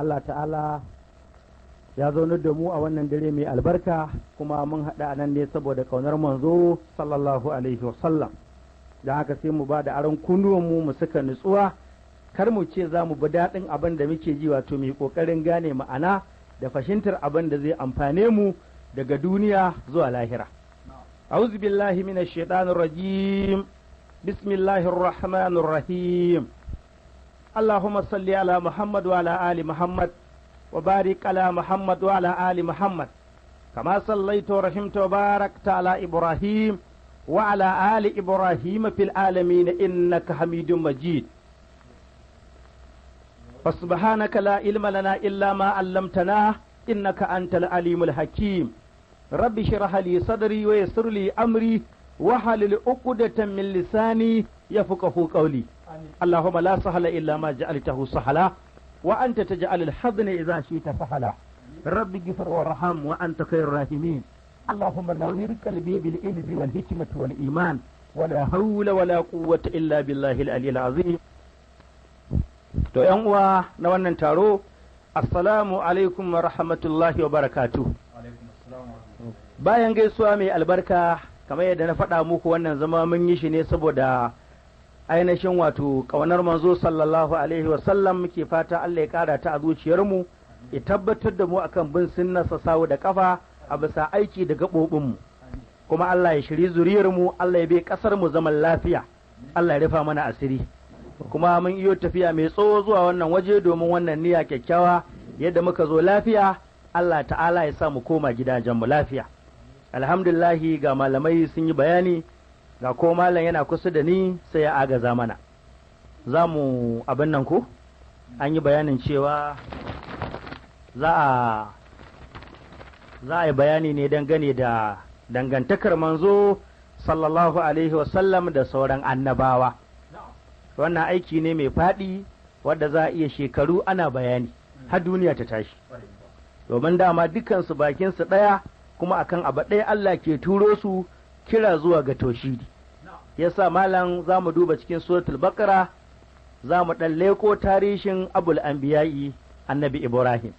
Allah ta'ala ya zaunar da mu a wannan dare mai albarka kuma mun haɗa a nan ne saboda kaunar manzo sallallahu alaihi wasallam. Don haka sai mu ba da aron kunnuwanmu mu saka nutsuwa, kar mu ce za mu bi daɗin abin da muke ji, wato mai ƙoƙarin gane ma'ana da fahimtar abin da zai amfane mu daga duniya zuwa lahira. A'udhu billahi minash shaitanir rajim. Bismillahir rahmanir rahim. Allahumma salli ala Muhammad wa ala ali Muhammad wa barik ala Muhammad wa ala ali Muhammad kama sallaita wa rahimta wa barakta ala Ibrahim wa ala ali Ibrahim fil alamin innaka Hamidum Majid. فسبحانك لا علم لنا إلا ما علمتنا إنك أنت العليم الحكيم. رب اشرح لي صدري ويسر لي أمري واحلل عقدة من لساني يفقهوا قولي. اللهم لا سهل إلا ما جعلته سهلا وأنت تجعل الحزن إذا شئت سهلا. رب اغفر وارحم وأنت خير الراحمين. اللهم نور قلبي بالعلم والحكمة والإيمان ولا حول ولا قوة إلا بالله العلي العظيم. To ‘yan uwa na wannan taro, Assalamu alaikum wa rahmatullahi wa barakatu. Bayan gaisuwa mai albarka, kamar yadda na faɗa muku wannan zama mun yi shi ne saboda ainihin wato ƙaunar manzo sallallahu alaihi wasallam, muke fata Allah ya ƙara ta a zuciyarmu, ya tabbatar da mu akan bin sunnarsa sawu da ƙafa a bisa aiki da gaɓoɓinmu. Kuma Allah ya shiri zuriyarmu, Allah ya bai ƙasar mu zaman lafiya, Allah ya rufa mana asiri. Kuma mun iyo tafiya mai tsawo zuwa wannan waje domin wannan niyya kyakkyawa, yadda muka zo lafiya Allah ta'ala ya sa mu koma gidajenmu lafiya. Alhamdulillahi ga malamai sun yi bayani, ga ko malam yana kusa da ni sai ya agaza mana. Za mu abin nan ko an yi bayanin cewa za a yi bayani ne dangane da dangantakar manzo sallallahu alaihi wasallam da sauran annabawa. Wannan aiki ne mai faɗi wadda za a iya shekaru ana bayani har duniya ta tashi, domin dama dukansu bakinsu ɗaya kuma akan abu ɗaya Allah ke turo su kira zuwa ga tauhidi. Yasa malam za mu duba cikin suratul baqara, za mu ɗan leko tarihin abul anbiya'i annabi Ibrahim.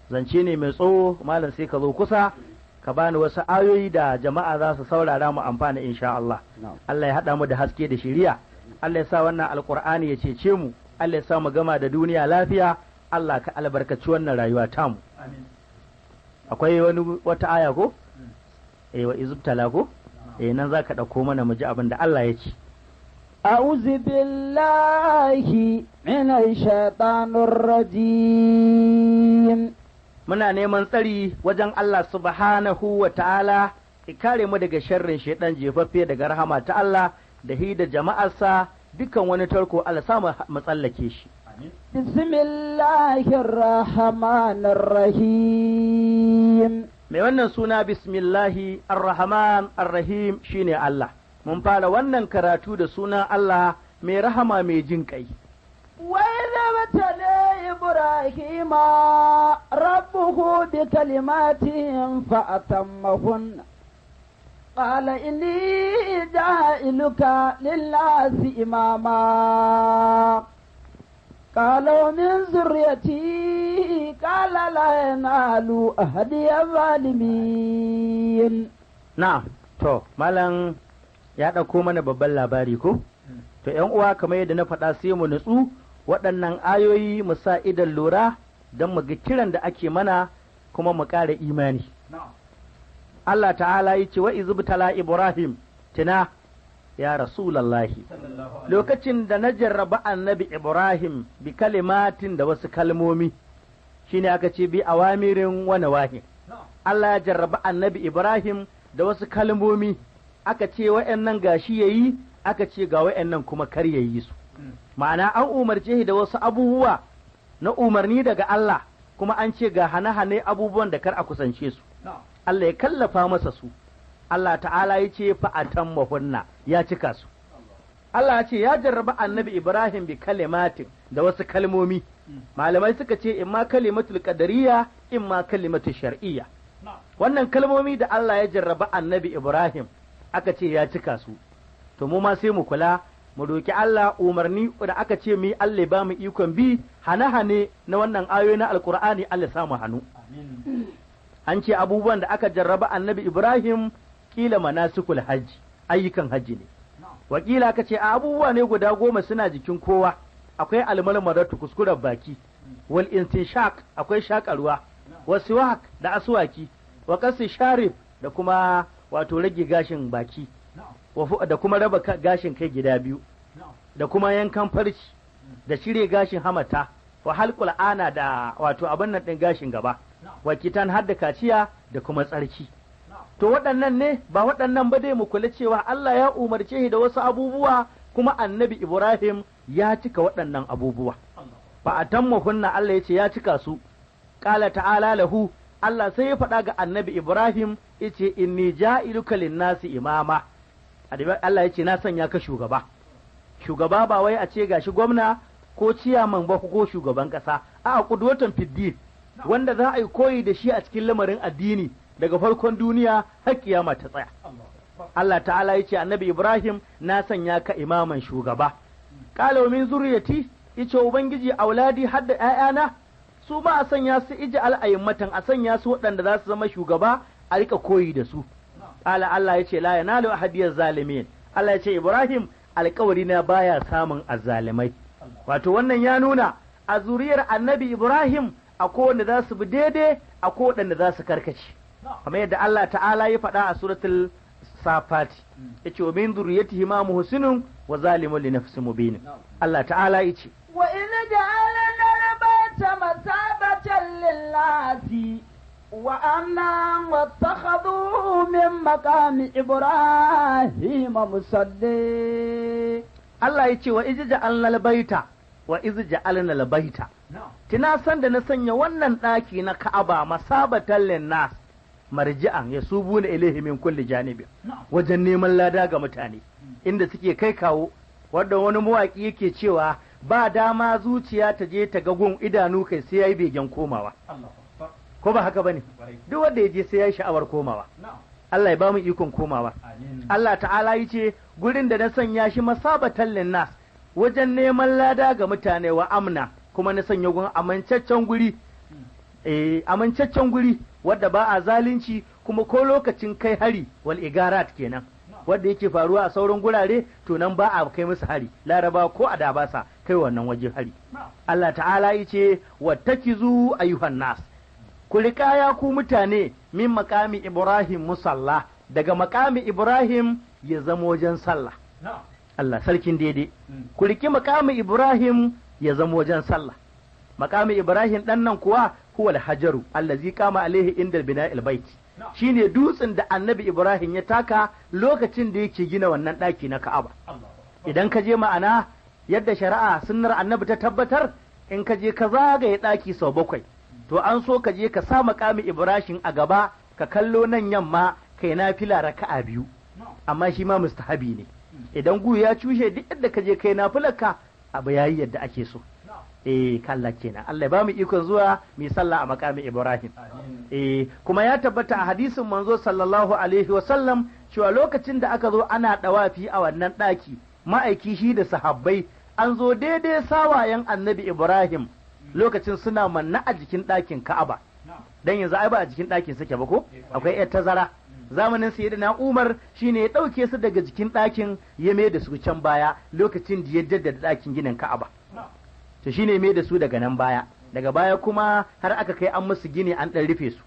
Zance ne mai tsawo, malam sai ka zo kusa ka bani wasu ayoyi da jama'a za su saurara mu amfana insha Allah. Allah ya haɗa mu da haske da shiriya. Allah ya sa wannan alkur'ani ya cece mu, Allah ya sa mu gama da duniya lafiya, Allah ka albarkaci wannan rayuwa tamu. Akwai wata aya ko? Wa izubtala ko? Nan za ka ɗauko mana mu ji abin da Allah ya ce. أعوذ بالله من الشيطان الرجيم. Muna neman tsari wajen Allah subhanahu wa ta'ala, ya kare mu daga sharrin shaiɗan jefaffe daga rahama ta Allah, da da jama'arsa dukan wani tarko Allah sa mu tsallake shi. Bismillahirrahmanirrahim. Mai wannan suna Bismillahi Ar-Rahman Ar-Rahim shine Allah. Mun fara wannan karatu da sunan Allah mai rahama mai jin kai. Wa idza batala Ibrahima rabbuhu bi kalimatin fa atammahunna قال إني جاعلك للناس إماما قال ومن ذريتي قال لا ينال أهدي الظالمين. نعم to malam ya ɗauko mana babban labari ko? To ‘yan uwa kamar yadda na faɗa sai mu nutsu waɗannan ayoyi mu sa idan lura don mu ga kiran da ake mana kuma mu ƙara imani. Allah ta'ala ya ce wa izubtala Ibrahim, tuna ya Rasulallahi, lokacin da na jarraba annabi Ibrahim bi kalimatin da wasu kalmomi, shine aka ce bi awamirin wa nawahi. Allah ya jarraba annabi Ibrahim da wasu kalmomi, aka ce wa'annan gashi yayi, aka ce ga wa'annan kuma kar yayi su. Ma'ana an umarce shi da wasu abubuwa na umarni daga Allah, kuma an ce ga hane-hane abubuwan da kar a kusance su. Allah ya kallafa masa su, Allah ta'ala ya ce fa'atan mahunna ya cika su. Allah ya ce ya jarraba annabi Ibrahim bi kalimatin da wasu kalmomi, malamai suka ce in ma kalimatul qadariyya in ma kalimatul shar'iyya. Wannan kalmomi da Allah ya jarraba annabi Ibrahim aka ce ya cika su, to mu ma sai mu kula mu roki Allah umarni da aka ce mu yi Allah ba mu ikon bi hane-hane na wannan ayoyi na alkur'ani Allah samu hannu an ce abubuwan da aka jarraba annabi Ibrahim kila manasikul hajji ayyukan hajji ne wakila aka ce abubuwa ne guda 10 suna jikin kowa akwai almalmaratu kuskuren baki wal instinshaq akwai shakarwa wasiwak da aswaki wa qasi sharif da kuma wato rage gashin baki da kuma raba gashin kai gida biyu da kuma yankan farci da shirye gashin hamata wa halqul ana da wato abin nan din gashin gaba wa kitan hadda kaciya da kuma tsarki to waɗannan ne ba waɗannan ba dai mu kula cewa Allah ya umarce shi da wasu abubuwa kuma annabi Ibrahim ya cika waɗannan abubuwa fa atammuhunna Allah ya ce ya cika su qala ta'ala lahu Allah sai ya faɗa ga annabi Ibrahim yace inni ja'iluka lin-nasi imama Allah ya ce na sanya ka shugaba ba wai a ce gashi gwamna ko ciyaman ba ko shugaban ƙasa a qudwatan fiddin wanda za a yi koyi da shi a cikin lamarin addini daga farkon duniya har kiyama ta tsaya Allah ta'ala ya ce annabi Ibrahim na sanya ka imaman shugaba qala min zurriyati yace ubangiji auladi hadda ƴaƴana su ma a sanya su al'ayyamatan a sanya su waɗanda za su zama shugaba a rika koyi da su qala Allah yace la yanalu ahadiyaz zalimin Allah yace Ibrahim alƙawari na baya samun azzalimai wato wannan ya nuna a zuriyar annabi Ibrahim akwai wanda za su bi daidai akwai waɗanda za su karkace kamar yadda Allah ta'ala ya faɗa a suratul safat yace wa min zurriyatihi ma muhsinun wa zalimun li nafsi mubin Allah ta'ala yace wa in ja'alna al-bayta masabatan lin-nasi wa amna wattakhadhu min maqami ibrahim musalli Allah yace wa ij'alna al-bayta wa ij'alna al-bayta tina san da na sanya wannan ɗaki na Ka'aba masabatan lin-nas marji'an ya subu na ilaihi min kulli janibi wajen neman lada ga mutane inda suke kai kawo wanda wani mawaki yake cewa ba dama zuciya ta je ta ga gun idanu kai sai yayi begen komawa ko ba haka bane duk wanda ya je sai yayi sha'awar komawa Allah ya ba mu ikon komawa Allah ta'ala yace gurin da na sanya shi masabatan linnas wajen neman lada ga mutane wa amna kuma na sanya gun amincaccen guri amincaccen guri wadda ba a zalunci kuma ko lokacin kai hari wal igarat kenan wadda yake faruwa a sauran gurare to nan ba a kai musu hari laraba ko a da ba sa kai wannan waje hari Allah ta'ala yace wattakizu ayuhan nas ku riƙa ya ku mutane min makami Ibrahim musalla daga makami Ibrahim ya zama wajen sallah Allah sarkin daidai ku riƙi makami Ibrahim ya zama wajen sallah makami Ibrahim dan nan kuwa huwa al-hajaru allazi qama alaihi inda bina'il bait shine dutsen da annabi Ibrahim ya taka lokacin da yake gina wannan daki na Ka'aba idan ka je ma'ana yadda shari'a sunnar annabi ta tabbatar in ka je ka zagaye daki sau 7 to an so ka je ka sa makami Ibrahim a gaba ka kallo nan yamma kai nafila raka'a 2 amma shi ma mustahabi ne idan gu ya cushe duk yadda ka je kai nafilarka abu yayi yadda ake so kalla kenan Allah ya ba mu ikon zuwa mu sallah a makamin Ibrahim kuma ya tabbata a hadisin manzo sallallahu alaihi wa sallam cewa lokacin da aka zo ana dawafi a wannan daki ma'aiki shi da sahabbai an zo daidai sawayen annabi Ibrahim lokacin suna manna a jikin dakin Ka'aba dan yanzu ai ba a jikin dakin suke ba ko akwai yar tazara zamanin sayyidina Umar shine ya dauke su daga jikin dakin ya mai da su can baya lokacin da ya jaddada dakin ginin Ka'aba to shine mai da su daga nan baya daga baya kuma har aka kai an musu gini an dan rufe su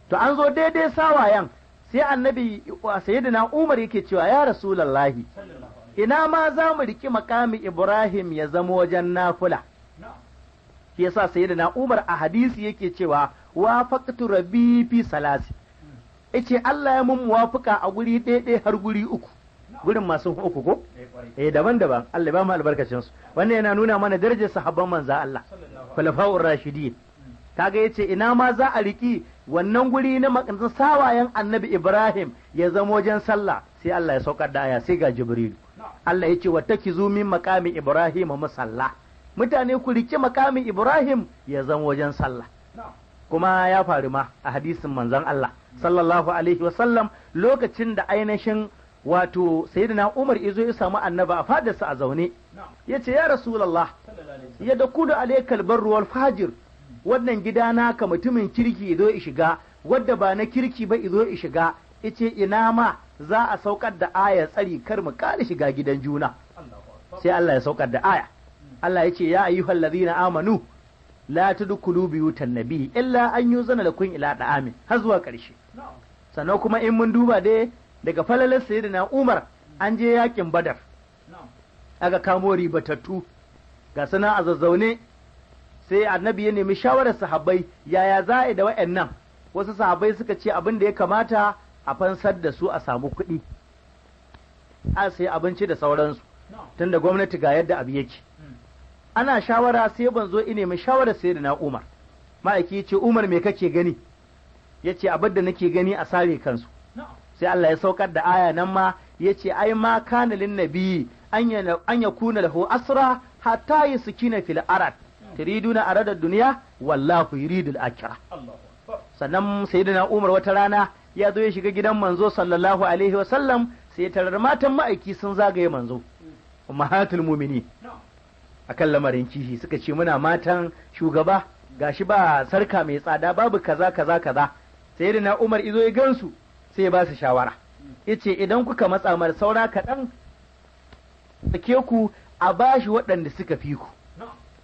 to an zo daidai sawayan sai annabi sayyidina Umar yake cewa ya rasulullahi ina ma za mu riki makami Ibrahim ya zama wajen nafila shi yasa sayyidina Umar a hadisi yake cewa wafaqtu rabbi fi salasi yace Allah ya mun muwafuka a guri ɗaya har guri 3 gurin masu 3 ko daban-daban Allah ba mu albarkacin su wannan yana nuna mana darajar sahabban manzo Allah khulafa'ur rashidin kaga yace ina ma za a riki wannan guri na makanzan sawayen annabi Ibrahim ya zama wajen sallah sai Allah ya saukar da aya sai ga Jibril Allah yace wattakizu min maqami Ibrahim musalla mutane ku riki maqami Ibrahim ya zama wajen sallah kuma ya faru ma a hadisin manzon Allah sallallahu alaihi wasallam lokacin da ainihin wato sayyidina Umar izo ya samu annaba a fadarsa a zaune yace ya rasulullah ya da kudu alaikal barru wal fajir, wannan gida naka mutumin kirki izo ya shiga, wadda ba na kirki ba izo ya shiga, yace ina ma za a saukar da aya tsari kar mu kare shiga gidan juna. Sai Allah ya saukar da aya, Allah yace ya ayyuhal ladhina amanu la tadkhulu buyutan nabi illa an yuzana lakum ila da'amin, har zuwa ƙarshe. Sannan kuma in mun duba dai daga falalar sayyidina Umar an je yakin Badar, aka kamo ribatattu ga suna a zazzaune, sai annabi ya nemi shawarar sahabbai yaya za a yi da wa'annan. Wasu sahabbai suka ce abin da ya kamata a fansar da su a samu kuɗi, a sai abinci da sauransu, tunda gwamnati ga yadda abu yake. Ana shawara sai ban zo ine mai shawarar sayyidina Umar. Ma'aiki ce Umar me kake gani? Yace abin da nake gani a sare kansu. Sai Allah ya saukar da aya nan ma yace ai ma kana lin nabi an yakuna lahu asra hatta yuskina fil arad turiduna arada dunya wallahu yuridul akhirah. Sannan sayyidina Umar wata rana ya zo ya shiga gidan manzo sallallahu alaihi wasallam, sai ya tarar matan ma'aiki sun zagaye manzo ummahatul mu'minin akan lamarin kishi, suka ce muna matan shugaba gashi ba sarka mai tsada babu kaza kaza kaza. Sayyidina Umar izo ya gansu sai ya ba su shawara, yace idan kuka matsa mar saura kaɗan sake ku a bashi waɗanda suka fi ku.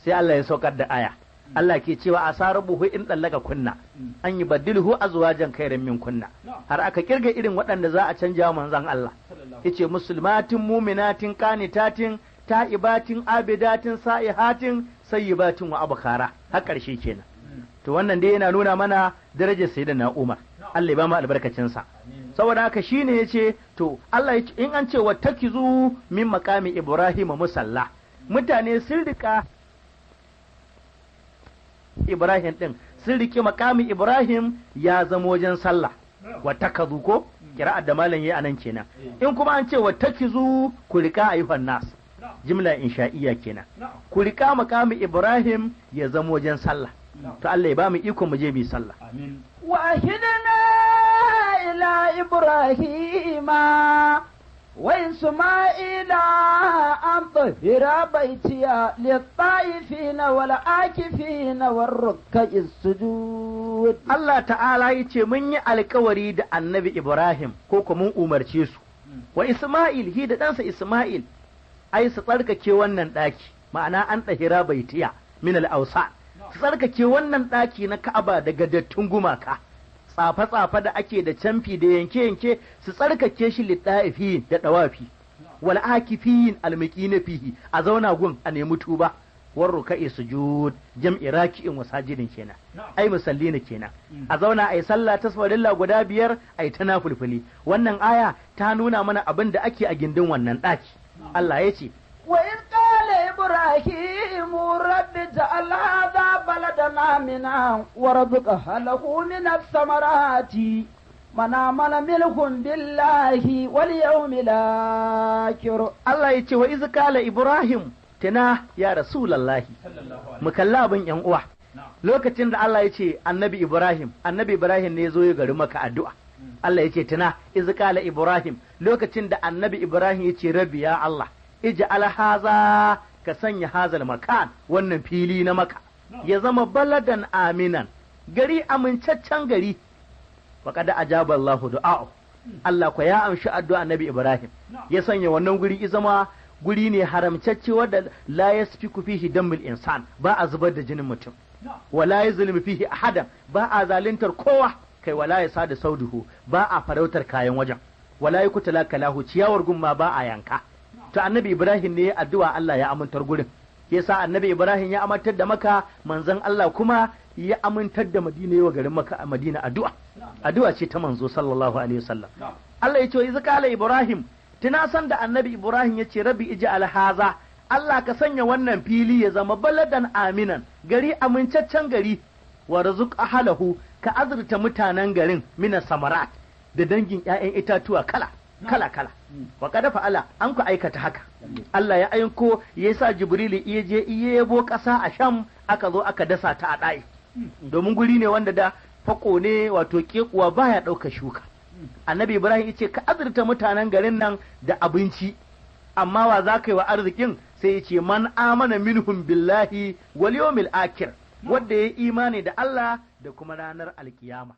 Sai Allah ya saukar da aya, Allah ke cewa asarabuhu in dallaka kunna an yi badilhu azwajan khairan min kunna, har aka kirga irin waɗanda za a canja manzon Allah. Yace musulmatin mu'minatin qanitatin ta'ibatin abidatin sa'ihatin sayyibatin wa abkara, har ƙarshe kenan. To wannan dai yana nuna mana darajar sayyidina Umar, Allah ya ba mu albarkacin sa. Saboda haka shine yace to Allah ya ce in an ce wattakizu min maqami Ibrahim musalla, mutane sun rika Ibrahim din, sun rike maqami Ibrahim ya zama wajen sallah. Wattakazu ko kira'ar da malam yayi anan kenan. In kuma an ce wattakizu ku rika ayyuhan nas, jimla insha'iyya kenan. Ku rika maqami Ibrahim ya zama wajen sallah. To Allah ya ba mu iko mu je bi sallah. Amin. وأهدنا إلى إبراهيم وإسماعيل أن طهر بيتي للطائفين والعاكفين والركع السجود. Allah ta'ala ya ce mun yi alkawari da annabi Ibrahim ko kuma mun umarce su, wa Isma'il hi da ɗansa Isma'il ai su tsarkake wannan ɗaki, ma'ana an ɗahira baitiya min al-awsa, su tsarkake wannan ɗaki na Ka'aba daga dattun gumaka, tsafe-tsafe da ake da camfi da yanke-yanke, su tsarkake shi littafi da ɗawafi, wal akifiyin almuqina fihi, a zauna gun a nemi tuba, war ruka'i sujud jam'i raki'in wa sajidin kenan, ai musallina kenan, a zauna ai sallah ta farilla guda biyar ai ta nafulfuli. Wannan aya ta nuna mana abin da ake a gindin wannan ɗaki. Allah ya ce وإذ قال إبراهيم رب اجعل هذا بلدنا آمنا وارزق أهله من الثمرات من آمن منهم بالله واليوم الآخر. Allah ya ce wa iz qala Ibrahim, tana ya Rasulullahi mu kalla abin yan uwa. Lokacin da Allah ya ce annabi Ibrahim ne ya zo ya gari maka addu'a. Allah ya ce tana iz qala Ibrahim, lokacin da annabi Ibrahim ya ce rabbi ya Allah ij'al haza, ka sanya hazal makan, wannan fili na maka ya zama baladan aminan, gari amincaccen gari. Faqad ajaba Allahu du'a'u, Allah ko ya amshi addu'a Annabi Ibrahim, ya sanya wannan guri zama guri ne haramcacce wanda la yasfiku fihi damul insan, ba a zubar da jinin mutum, wala yazlimu fihi ahadan, ba a zaluntar kowa, kai wala yasadu sauduhu, ba a farautar kayan wajen, wala yakutala kalahu, ciyawar gumma ba a yanka. To annabi Ibrahim ne addu'a Allah ya amintar gurin, yasa annabi Ibrahim ya amintar da Makka, manzon Allah kuma ya amintar da Madina, yawa garin Makka a Madina addu'a ce ta manzo sallallahu alaihi wasallam. Allah ya ce iz qala Ibrahim, tuna san da annabi Ibrahim ya ce rabbi ij'al haza, Allah ka sanya wannan fili ya zama baladan aminan, gari amincaccen gari, warzuq ahlahu, ka azurta mutanen garin mina samarat, da dangin ƴaƴan itatuwa kala wa kada fa'ala, an ku aikata haka. Allah ya aiko ya sa Jibril iya je iya yabo ƙasa a Sham, aka zo aka dasa ta a ɗai, domin guri ne wanda da fako ne, wato kekuwa baya ɗauka shuka, annabi Ibrahim ya ce ka azurta mutanen garin nan da abinci, amma wa za ka yi wa arzikin? Sai ya ce man amana minhum billahi wal yawmil akhir, wanda ya imani da Allah da kuma ranar alkiyama.